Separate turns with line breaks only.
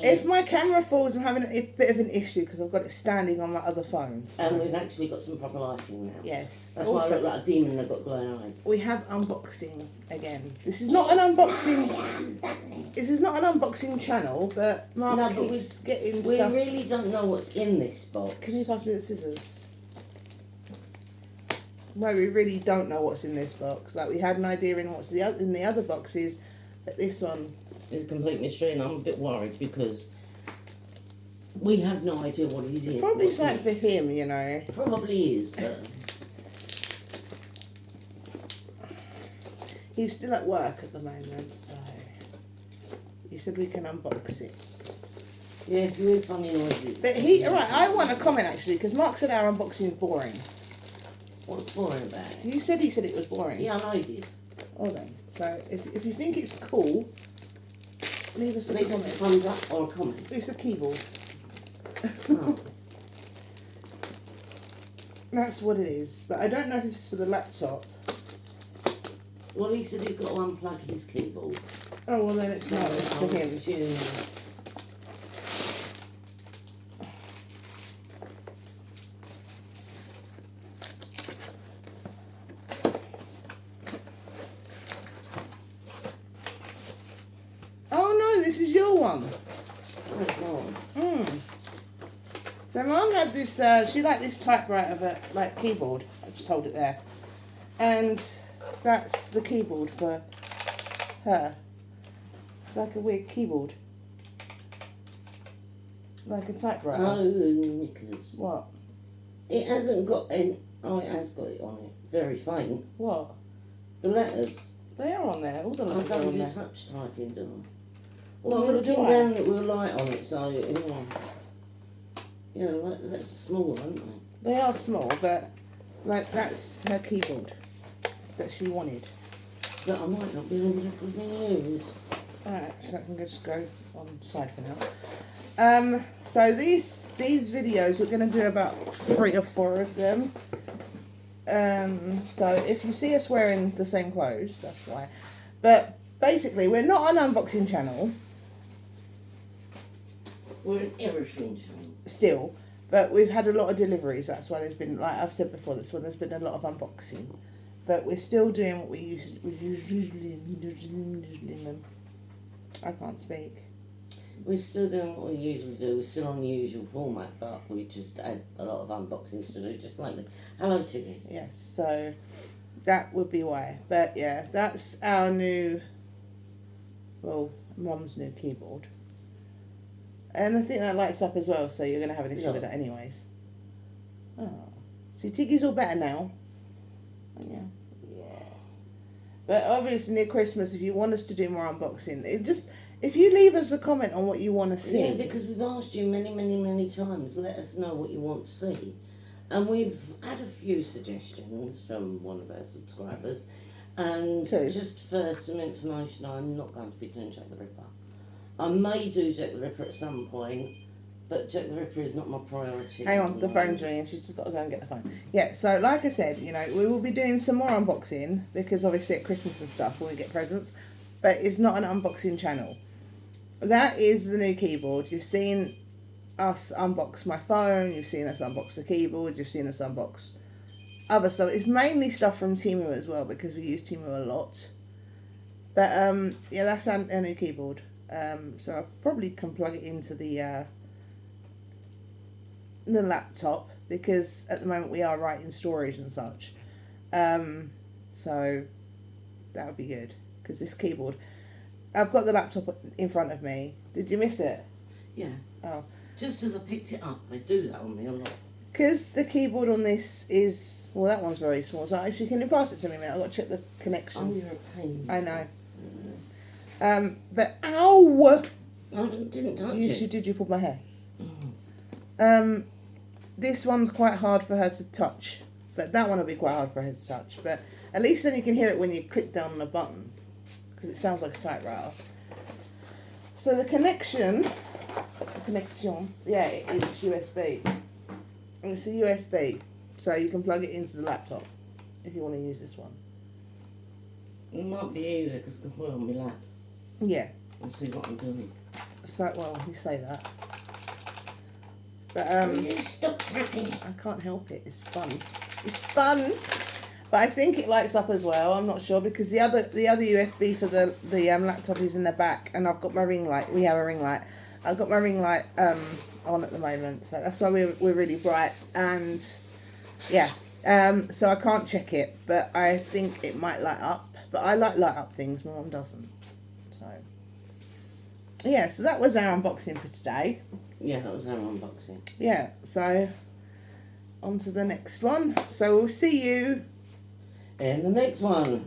If my camera falls, I'm having a bit of an issue because I've got it standing on my other phone. So.
And we've actually got some proper lighting now.
Yes.
That's why I look like a demon and I've got glowing eyes.
We have unboxing again. This is not an unboxing. This is not an unboxing channel, but Mark keeps getting stuff.
We really don't know what's in this box.
Can you pass me the scissors? Well, we really don't know what's in this box. Like, we had an idea in what's in the other boxes, but this one
is a complete mystery, and I'm a bit worried because we have no idea what he's in.
Probably something for him, you know.
Probably is, but
he's still at work at the moment, so he said we can unbox it.
Yeah, if you hear funny noises.
But I want a comment actually, because Mark said our unboxing is boring.
What's boring about it?
He said it was boring.
Yeah, I know he did.
Oh then. So if you think it's cool, leave us a
thumbs up or a comment.
It's a keyboard.
Oh.
That's what it is. But I don't know if it's for the laptop.
Well, he said he's got to unplug his keyboard.
Oh, well then it's not. It's for him. This is your one. So Mum had this, she liked this typewriter, but like keyboard. I just hold it there. And that's the keyboard for her. It's like a weird keyboard. Like a typewriter.
Oh, knickers.
What?
It hasn't got any, oh it has got it on it. Very faint.
What?
The letters.
They are on there, all the letters
I
are
don't
on
do
there.
touch typing, do I? Well, I'm looking down it with a light on it, so, yeah, that's small, aren't they?
They are small, but, like, that's her keyboard that she wanted.
That I might not be able to use.
Alright, so I can just go on side for now. So these videos, we're going to do about 3 or 4 of them. So if you see us wearing the same clothes, that's why. But basically, we're not an unboxing channel.
We're an everything channel.
Still. But we've had a lot of deliveries. That's why there's been, like I've said before, that's why there's been a lot of unboxing. But we're still doing what we usually I can't speak.
We're still doing what we usually do. We're still on the usual format, but we just add a lot of unboxings to do, just like the Hello Ticket.
Yes, so that would be why. But yeah, that's our new, well, Mum's new keyboard. And I think that lights up as well, so you're going to have an issue with that anyways. Oh. See, Tiggy's all better now. Yeah. But obviously near Christmas, if you want us to do more unboxing, if you leave us a comment on what you want to see.
Yeah, because we've asked you many, many, many times, let us know what you want to see. And we've had a few suggestions from one of our subscribers. And just for some information, I'm not going to be doing Jack the Ripper. I may do Jack the Ripper at some point, but Jack the Ripper is not my priority.
Hang on, the phone's ringing. She's just got to go and get the phone. Yeah, so like I said, we will be doing some more unboxing because obviously at Christmas and stuff when we get presents, but it's not an unboxing channel. That is the new keyboard. You've seen us unbox my phone, you've seen us unbox the keyboard, you've seen us unbox other stuff. It's mainly stuff from Temu as well because we use Temu a lot. But yeah, that's our new keyboard. So I probably can plug it into the laptop because at the moment we are writing stories and such. So that would be good because this keyboard, I've got the laptop in front of me. Did you miss it?
Yeah.
Oh.
Just as I picked it up, they do that on me a lot.
Because the keyboard on this is, well, that one's very small. So actually, can you pass it to me a minute? I've got to check the connection.
Oh, you're a pain.
I know. But ow!
I didn't touch it.
You did. You pulled my hair. Mm. This one's quite hard for her to touch, but that one will be quite hard for her to touch. But at least then you can hear it when you click down on the button, because it sounds like a typewriter. So the connection, yeah, it's USB. And it's a USB, so you can plug it into the laptop if you want to use this one.
It might be easier because I can put it on my lap.
Yeah.
And see what I'm doing.
So, well, you say that. But,
Will you stop tapping?
I can't help it. It's fun. It's fun. But I think it lights up as well. I'm not sure because the other USB for the laptop is in the back, and I've got my ring light. We have a ring light. I've got my ring light on at the moment, so that's why we're really bright. And yeah, so I can't check it, but I think it might light up. But I like light up things. My mum doesn't. So yeah, so that was our unboxing for today.
Yeah, that was our unboxing.
Yeah, so on to the next one. So we'll see you
in the next one.